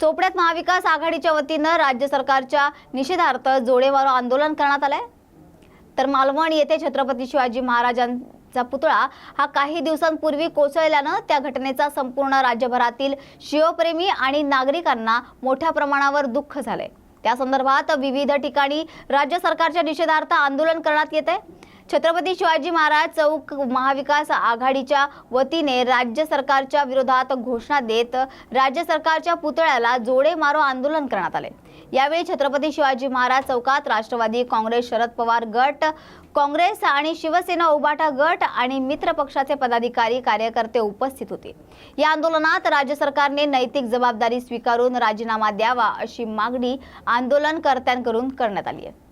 चोपड्यात महाविकास आघाडीच्या वतीनं राज्य सरकारच्या निषेधार्थ जोडेमारो आंदोलन करण्यात आले। तर मालवण येथे छत्रपती शिवाजी महाराजांचा पुतळा हा काही दिवसांपूर्वी कोसळल्यानं त्या घटनेचा संपूर्ण राज्यभरातील शिवप्रेमी आणि नागरिकांना मोठ्या प्रमाणावर दुःख झाले। त्या संदर्भात विविध ठिकाणी राज्य सरकारच्या निषेधार्थ आंदोलन करण्यात येते। छत्रपती शिवाजी महाराज चौक महाविकास आघाडीच्या वतीने राज्य सरकारच्या विरोधात घोषणा देत राज्य सरकारच्या पुतळ्याला जोडेमारो आंदोलन करण्यात आले। यावेळी छत्रपती शिवाजी महाराज चौकात राष्ट्रवादी काँग्रेस, शरद पवार गट, काँग्रेस आणि शिवसेना उभाटा गट आणि मित्र पक्षाचे पदाधिकारी कार्यकर्ते उपस्थित होते। या आंदोलनात राज्य सरकारने नैतिक जबाबदारी स्वीकारून राजीनामा द्यावा अशी मागणी आंदोलनकर्त्यांकडून करण्यात आली आहे।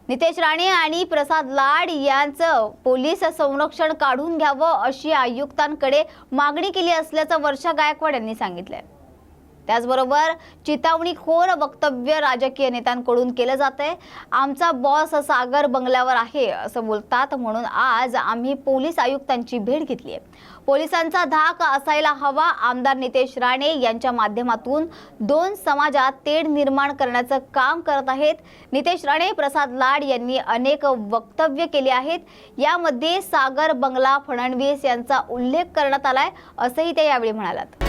नितेश राणे आणि प्रसाद लाड यांचं पोलीस संरक्षण काढून घ्यावं अशी आयुक्तांकडे मागणी केली असल्याचं वर्षा गायकवाड यांनी सांगितलंय। त्याचबरोबर चितावणीखोर वक्तव्य राजकीय नेत्यांकडून केलं जातंय। आमचा बॉस सागर बंगल्यावर आहे असं बोलतात, म्हणून आज आम्ही पोलीस आयुक्तांची भेट घेतली आहे। पोलिसांचा धाक असायला हवा। आमदार नितेश राणे यांच्या माध्यमातून दोन समाजात तेढ निर्माण करण्याचं काम करत आहेत। नितेश राणे, प्रसाद लाड यांनी अनेक वक्तव्य केले आहेत। यामध्ये सागर बंगला, फडणवीस यांचा उल्लेख करण्यात आलाय असंही ते यावेळी म्हणालात।